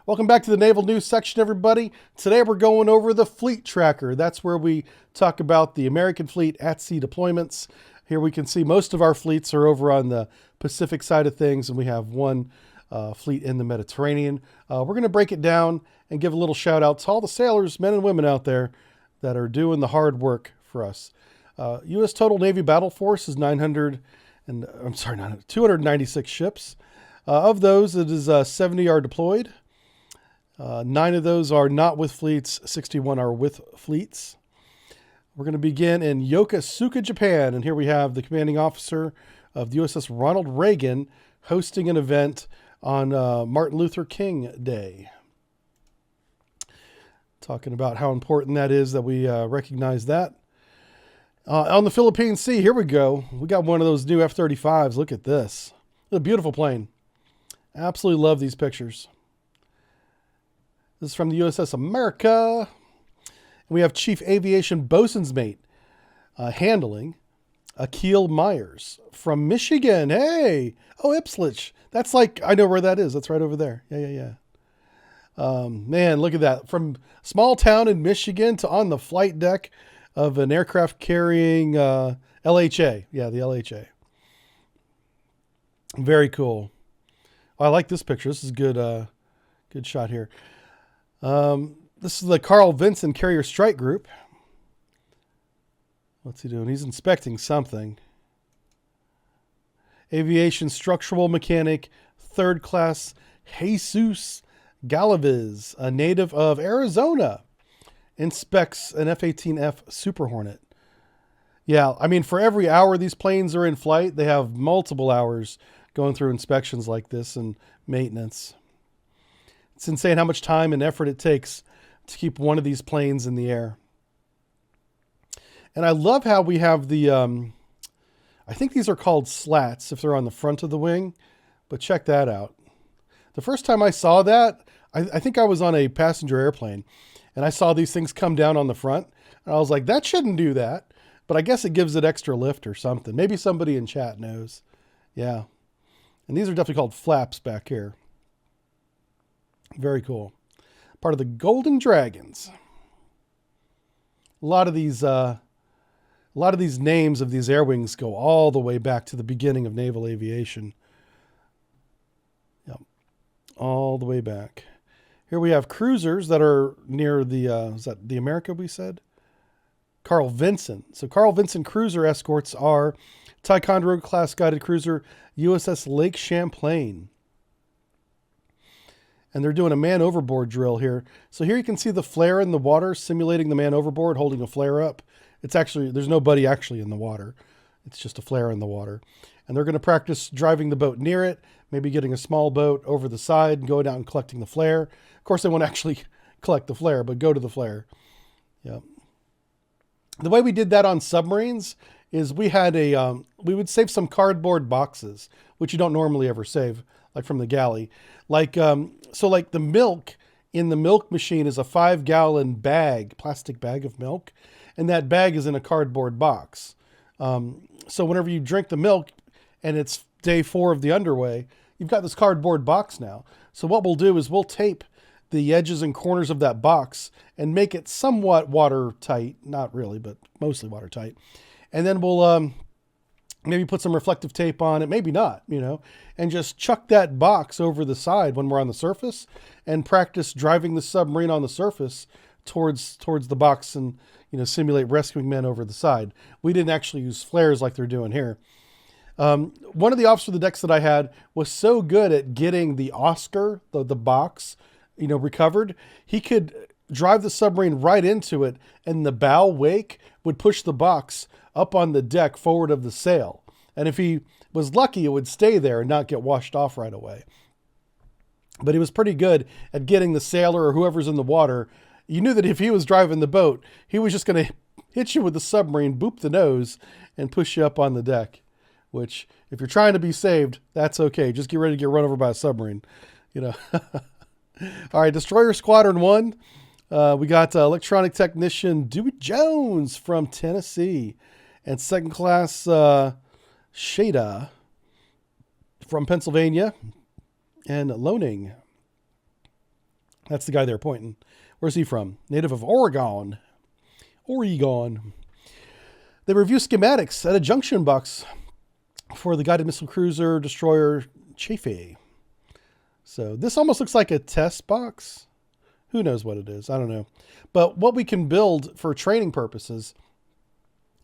Welcome back to the Naval News section, everybody. Today we're going over the Fleet Tracker. That's where we talk about the American fleet at sea deployments. Here we can see most of our fleets are over on the Pacific side of things, and we have one fleet in the Mediterranean. We're going to break it down and give a little shout out to all the sailors, men and women out there that are doing the hard work for us. U.S. total Navy battle force is 296 ships. Of those, it is 70 are deployed. 9 of those are not with fleets, 61 are with fleets. We're going to begin in Yokosuka, Japan, and here we have the commanding officer of the USS Ronald Reagan hosting an event on Martin Luther King Day. Talking about how important that is that we recognize that. On the Philippine Sea, here we go. We got one of those new F-35s. Look at this. What a beautiful plane. Absolutely love these pictures. This is from the USS America. We have Chief Aviation Bosun's Mate handling Akil Myers from Michigan. Hey! Oh, Ipswich. That's like, I know where that is. That's right over there. Yeah. Man, look at that. From small town in Michigan to on the flight deck of an aircraft carrying LHA. Yeah, the LHA. Very cool. I like this picture. This is a good shot here. This is the Carl Vinson Carrier Strike Group. What's he doing? He's inspecting something. Aviation Structural Mechanic, 3rd Class Jesus Galaviz, a native of Arizona, inspects an F-18F Super Hornet. Yeah, I mean, for every hour these planes are in flight, they have multiple hours going through inspections like this and maintenance. It's insane how much time and effort it takes to keep one of these planes in the air. And I love how we have the, I think these are called slats if they're on the front of the wing, but check that out. The first time I saw that, I think I was on a passenger airplane and I saw these things come down on the front and I was like, that shouldn't do that. But I guess it gives it extra lift or something. Maybe somebody in chat knows. Yeah. And these are definitely called flaps back here. Very cool. Part of the Golden Dragons. A lot of these names of these air wings go all the way back to the beginning of naval aviation. Yep. All the way back. Here we have cruisers that are near the, is that the America we said? Carl Vinson. So Carl Vinson cruiser escorts are Ticonderoga class guided cruiser USS Lake Champlain. And they're doing a man overboard drill here. So here you can see the flare in the water simulating the man overboard holding a flare up. It's actually, there's nobody actually in the water. It's just a flare in the water. And they're going to practice driving the boat near it, maybe getting a small boat over the side and going out and collecting the flare. Of course, they won't actually collect the flare, but go to the flare. Yep. The way we did that on submarines is we had we would save some cardboard boxes, which you don't normally ever save, like from the galley. Like, so like the milk in the milk machine is a 5-gallon bag, plastic bag of milk. And that bag is in a cardboard box. So whenever you drink the milk and it's day 4 of the underway, you've got this cardboard box now. So what we'll do is we'll tape the edges and corners of that box and make it somewhat watertight. Not really, but mostly watertight. And then we'll maybe put some reflective tape on it, maybe not, and just chuck that box over the side when we're on the surface and practice driving the submarine on the surface towards the box and, simulate rescuing men over the side. We didn't actually use flares like they're doing here. One of the officers of the decks that I had was so good at getting the Oscar, the box, recovered. He could drive the submarine right into it and the bow wake would push the box up on the deck forward of the sail. And if he was lucky, it would stay there and not get washed off right away. But he was pretty good at getting the sailor or whoever's in the water. You knew that if he was driving the boat, he was just going to hit you with the submarine, boop the nose, and push you up on the deck. Which, if you're trying to be saved, that's okay. Just get ready to get run over by a submarine. All right, Destroyer Squadron 1. We got electronic technician Dewey Jones from Tennessee. And 2nd class Shada from Pennsylvania. And Loaning. That's the guy they're pointing. Where's he from? Native of Oregon. Oregon. They review schematics at a junction box for the guided missile cruiser destroyer Champlain. So this almost looks like a test box. Who knows what it is? I don't know. But what we can build for training purposes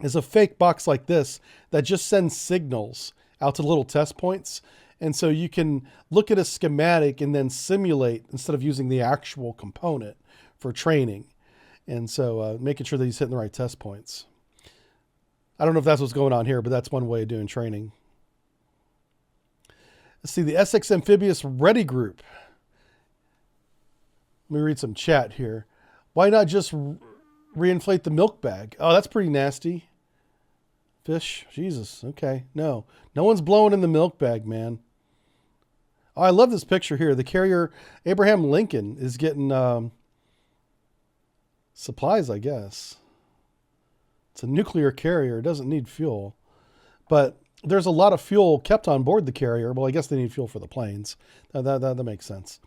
is a fake box like this that just sends signals out to little test points. And so you can look at a schematic and then simulate instead of using the actual component for training. And so making sure that he's hitting the right test points. I don't know if that's what's going on here, but that's one way of doing training. Let's see, the Essex Amphibious Ready Group. Let me read some chat here. Why not just reinflate the milk bag? Oh, that's pretty nasty. Fish, Jesus, okay. No one's blowing in the milk bag, man. Oh, I love this picture here. The carrier Abraham Lincoln is getting supplies, I guess. It's a nuclear carrier. It doesn't need fuel. But there's a lot of fuel kept on board the carrier. Well, I guess they need fuel for the planes. That makes sense.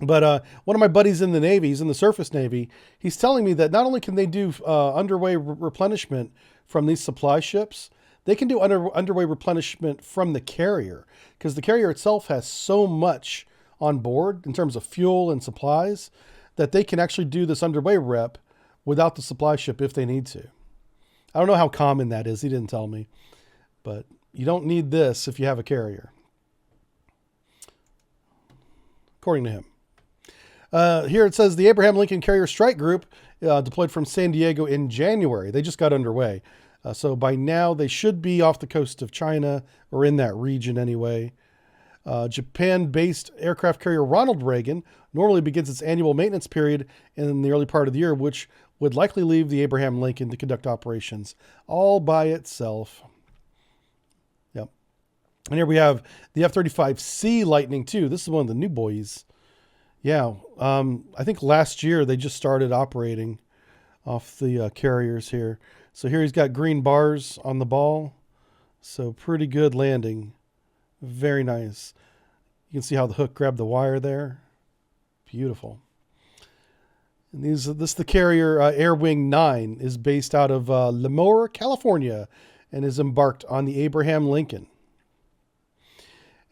But one of my buddies in the Navy, he's in the surface Navy, he's telling me that not only can they do underway replenishment from these supply ships, they can do underway replenishment from the carrier, because the carrier itself has so much on board in terms of fuel and supplies that they can actually do this underway rep without the supply ship if they need to. I don't know how common that is. He didn't tell me. But you don't need this if you have a carrier, according to him. Here it says the Abraham Lincoln Carrier Strike Group deployed from San Diego in January. They just got underway. So by now they should be off the coast of China or in that region anyway. Japan-based aircraft carrier Ronald Reagan normally begins its annual maintenance period in the early part of the year, which would likely leave the Abraham Lincoln to conduct operations all by itself. Yep. And here we have the F-35C Lightning II. This is one of the new boys. Yeah, I think last year they just started operating off the carriers here. So here he's got green bars on the ball. So pretty good landing. Very nice. You can see how the hook grabbed the wire there. Beautiful. And this is the carrier Air Wing 9 is based out of Lemoore, California, and is embarked on the Abraham Lincoln.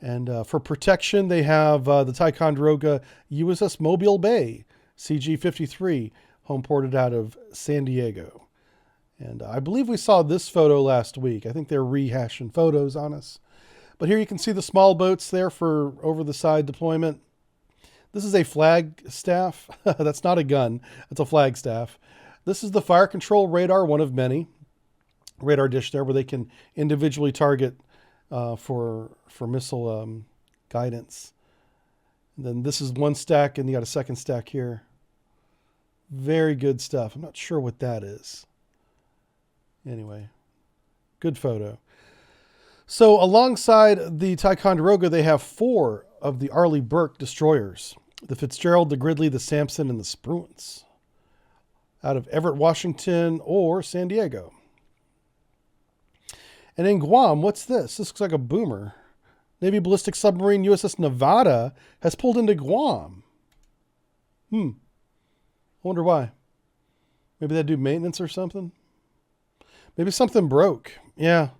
And for protection, they have the Ticonderoga USS Mobile Bay, CG-53, home ported out of San Diego. And I believe we saw this photo last week. I think they're rehashing photos on us. But here you can see the small boats there for over-the-side deployment. This is a flag staff. That's not a gun. It's a flag staff. This is the fire control radar, one of many. Radar dish there where they can individually target for missile guidance. And then this is one stack, and you got a second stack here. Very good stuff. I'm not sure what that is. Anyway, good photo. So alongside the Ticonderoga, they have 4 of the Arleigh Burke destroyers. The Fitzgerald, the Gridley, the Sampson, and the Spruance. Out of Everett, Washington, or San Diego. And in Guam, what's this? This looks like a boomer. Navy ballistic submarine USS Nevada has pulled into Guam. I wonder why. Maybe they do maintenance or something? Maybe something broke. Yeah.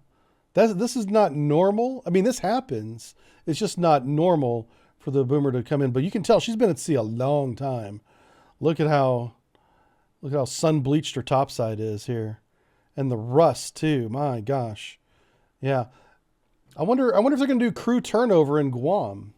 This is not normal. I mean, this happens. It's just not normal for the boomer to come in. But you can tell she's been at sea a long time. Look at how sun-bleached her topside is here. And the rust, too. My gosh. Yeah. I wonder if they're going to do crew turnover in Guam.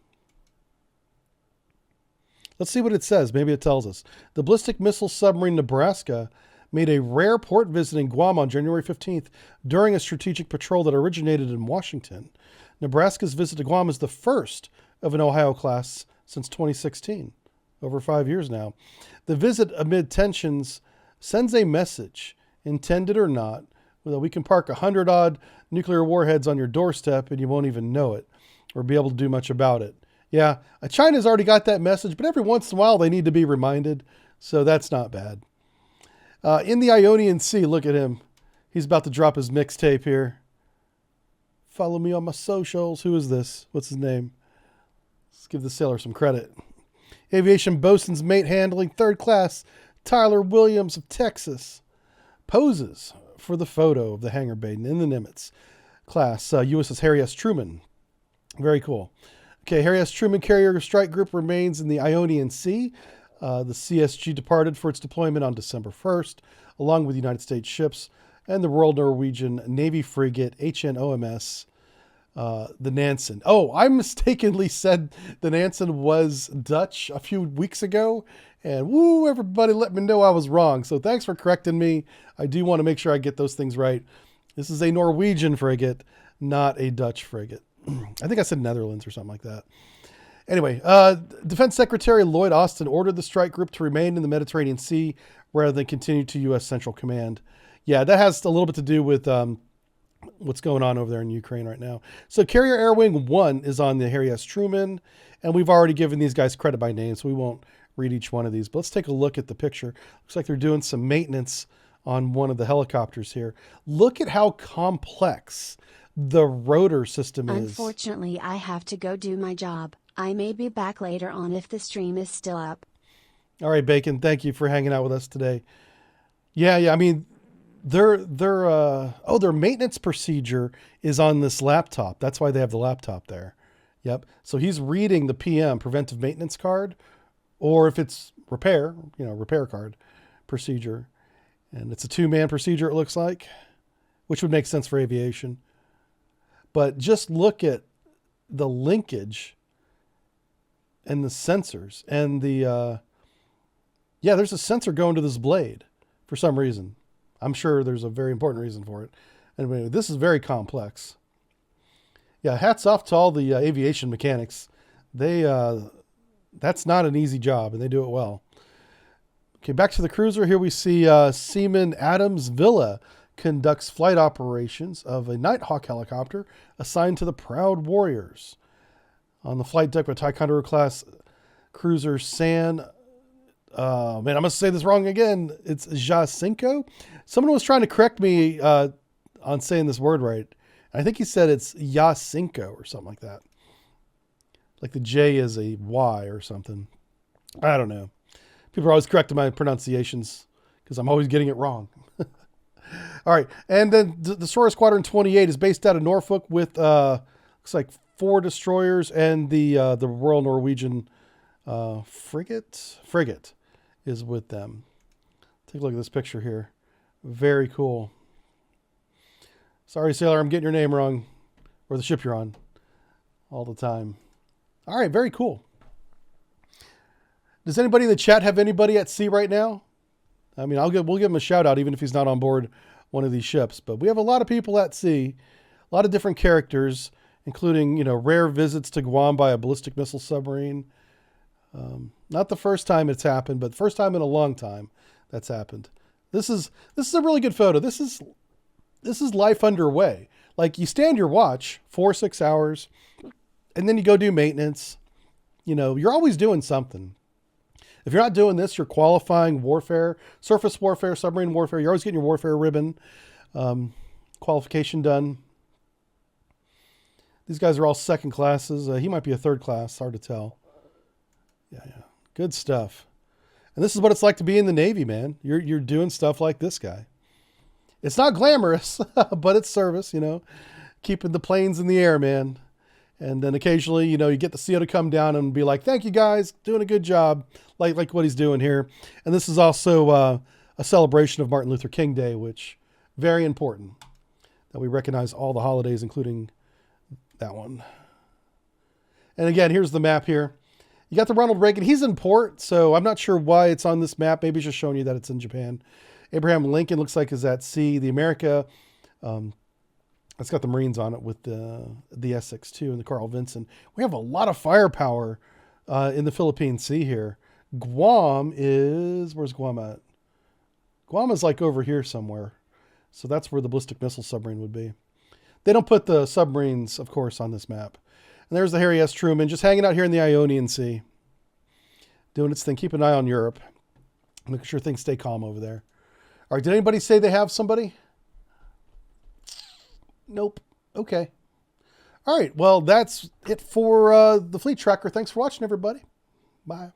Let's see what it says. Maybe it tells us. The ballistic missile submarine Nebraska made a rare port visit in Guam on January 15th during a strategic patrol that originated in Washington. Nebraska's visit to Guam is the first of an Ohio class since 2016, over 5 years now. The visit amid tensions sends a message, intended or not, that we can park 100-odd nuclear warheads on your doorstep and you won't even know it or be able to do much about it. Yeah, China's already got that message, but every once in a while they need to be reminded, so that's not bad. In the Ionian Sea, look at him. He's about to drop his mixtape here. Follow me on my socials. Who is this? What's his name? Let's give the sailor some credit. Aviation Bosun's Mate Handling, 3rd Class Tyler Williams of Texas, poses for the photo of the hangar baden in the Nimitz class. USS Harry S. Truman. Very cool. Okay, Harry S. Truman Carrier Strike Group remains in the Ionian Sea. The CSG departed for its deployment on December 1st, along with United States ships and the Royal Norwegian Navy frigate HNOMS, the Nansen. Oh, I mistakenly said the Nansen was Dutch a few weeks ago, and woo, everybody let me know I was wrong. So thanks for correcting me. I do want to make sure I get those things right. This is a Norwegian frigate, not a Dutch frigate. I think I said Netherlands or something like that. Anyway, Defense Secretary Lloyd Austin ordered the strike group to remain in the Mediterranean Sea rather than continue to U.S. Central Command. Yeah, that has a little bit to do with what's going on over there in Ukraine right now. So Carrier Air Wing 1 is on the Harry S. Truman, and we've already given these guys credit by name, so we won't read each one of these. But let's take a look at the picture. Looks like they're doing some maintenance on one of the helicopters here. Look at how complex the rotor system is. Unfortunately, I have to go do my job. I may be back later on if the stream is still up. All right, Bacon, thank you for hanging out with us today. Yeah, I mean, their maintenance procedure is on this laptop. That's why they have the laptop there. Yep. So he's reading the PM, preventive maintenance card, or if it's repair card procedure. And it's a 2-man procedure, it looks like, which would make sense for aviation. But just look at the linkage and the sensors and there's a sensor going to this blade for some reason. I'm sure there's a very important reason for it. Anyway, this is very complex. Yeah, hats off to all the aviation mechanics. That's not an easy job, and they do it well. Okay, back to the cruiser. Here we see Seaman Adams Villa conducts flight operations of a Nighthawk helicopter assigned to the Proud Warriors. On the flight deck of a Taekwondo class cruiser San... I'm going to say this wrong again. It's Jacinco. Someone was trying to correct me on saying this word right. I think he said it's Jacinco or something like that. Like the J is a Y or something. I don't know. People are always correcting my pronunciations because I'm always getting it wrong. All right. And then the Destroyer Squadron 28 is based out of Norfolk with, looks like 4 destroyers and the Royal Norwegian frigate is with them. Take a look at this picture here. Very cool. Sorry, sailor, I'm getting your name wrong, or the ship you're on all the time. All right, very cool. Does anybody in the chat have anybody at sea right now? I mean, we'll give him a shout out even if he's not on board one of these ships. But we have a lot of people at sea, a lot of different characters, including, rare visits to Guam by a ballistic missile submarine. Not the first time it's happened, but the first time in a long time that's happened. This is a really good photo. This is life underway. Like, you stand your watch 4-6 hours, and then you go do maintenance. You're always doing something. If you're not doing this, you're qualifying warfare, surface warfare, submarine warfare. You're always getting your warfare ribbon qualification done. These guys are all second classes. He might be a third class. Hard to tell. Yeah. Good stuff. And this is what it's like to be in the Navy, man. You're doing stuff like this guy. It's not glamorous, but it's service, keeping the planes in the air, man. And then occasionally, you get the CO to come down and be like, thank you guys, doing a good job, like what he's doing here. And this is also a celebration of Martin Luther King Day, which very important that we recognize all the holidays, including that one. And again, here's the map here. You got the Ronald Reagan. He's in port, so I'm not sure why it's on this map. Maybe it's just showing you that it's in Japan. Abraham Lincoln looks like is at sea. The America, it's got the Marines on it with the SX-2 and the Carl Vinson. We have a lot of firepower in the Philippine Sea here. Guam is, where's Guam at? Guam is like over here somewhere. So that's where the ballistic missile submarine would be. They don't put the submarines, of course, on this map. And there's the Harry S. Truman just hanging out here in the Ionian Sea, doing its thing. Keep an eye on Europe. Making sure things stay calm over there. All right, did anybody say they have somebody? Nope. Okay. All right, well, that's it for the Fleet Tracker. Thanks for watching, everybody. Bye.